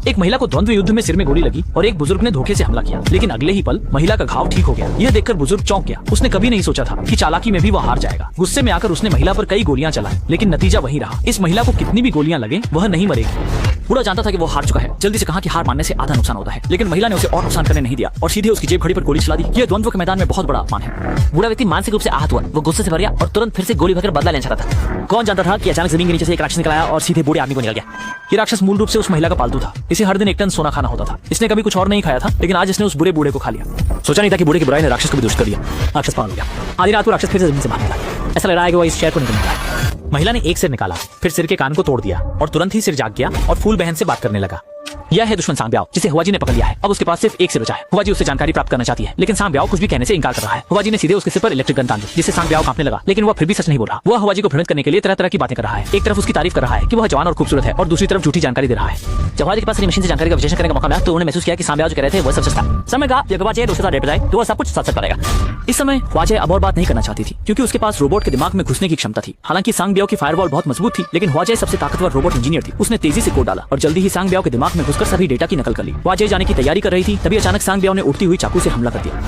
एक महिला को द्वंद्व युद्ध में सिर में गोली लगी और एक बुजुर्ग ने धोखे से हमला किया, लेकिन अगले ही पल महिला का घाव ठीक हो गया। यह देखकर बुजुर्ग चौंक गया। उसने कभी नहीं सोचा था कि चालाकी में भी वह हार जाएगा। गुस्से में आकर उसने महिला पर कई गोलियां चलाई, लेकिन नतीजा वही रहा। इस महिला को कितनी भी गोलियां लगे वह नहीं मरेगी। बूढ़ा जानता था कि वो हार चुका है, जल्दी से कहा कि हार मानने से आधा नुकसान होता है, लेकिन महिला ने उसे और नुकसान करने नहीं दिया और सीधे उसकी जेब घड़ी पर गोली चला दी। यह द्वंद्व के मैदान में बहुत बड़ा अपमान है। बूढ़ा व्यक्ति मानसिक रूप से आहत हुआ। वो गुस्से से भर गया और तुरंत फिर से गोली भरकर बदला लेना चाहता था। कौन जानता था कि अचानक जमीन के नीचे से एक राक्षस निकल आया और सीधे बूढ़े आदमी को निकल गया। ये राक्षस मूल रूप से उस महिला का पालतू था। इसे हर दिन 1 टन सोना खाना होता था। इसने कभी कुछ और नहीं खाया था, लेकिन आज इसने उस बुरे बूढ़े को खा लिया। सोचा नहीं था कि बूढ़े की बुराई ने राक्षस को भी दुष्ट कर दिया। राक्षस पागल हो गया। आधी रात को राक्षस फिर से जमीन से बाहर निकला। ऐसा लग रहा है कि वो इस शहर को निकलने वाला है। महिला ने एक सिर निकाला, फिर सिर के कान को तोड़ दिया और तुरंत ही सिर जाग गया और फूल बहन से बात करने लगा। यह है दुश्मन सांग-ब्याओ, जिसे हुआ जी ने पकड़ लिया है। अब उसके पास सिर्फ एक सिर बचा है। हुआ जी उससे जानकारी प्राप्त करना चाहती है, लेकिन सांग-ब्याओ कुछ भी कहने से इनकार कर रहा है। हुआ जी ने सीधे उसके सिर पर इलेक्ट्रिक गन तान दी, जिससे सांग-ब्याओ कांपने लगा, लेकिन वह फिर भी सच नहीं बोल रहा। वह हुआ जी को भ्रमित करने के लिए तरह तरह की बातें कर रहा है। एक तरफ उसकी तारीफ कर रहा है कि वह जवान और खूबसूरत है, और दूसरी तरफ झूठी जानकारी दे रहा है। जब हुआ जी के पास मशीन से जानकारी का विश्लेषण करने का मौका मिला तो उन्होंने महसूस किया कि सांग-ब्याओ जो कह रहे थे वह सब सच था। समय का जब हुआ जी उसके साथ रेप जाए तो वह सब कुछ सच करेगा। इस समय ख्वाजा अब और बात नहीं करना चाहती थी, क्योंकि उसके पास रोबोट के दिमाग में घुसने की क्षमता थी। हालांकि सांग-ब्याओ की फायरवॉल बहुत मजबूत थी, लेकिन ख्वाजा सबसे ताकतवर रोबोट इंजीनियर थी। उसने तेजी से कोड डाला और जल्दी ही सांग-ब्याओ के दिमाग में घुसकर सभी डेटा की नकल कर ली। ख्वाजा जाने की तैयारी कर रही थी, तभी अचानक सांग-ब्याओ ने उड़ती हुई चाकू से हमला कर दिया।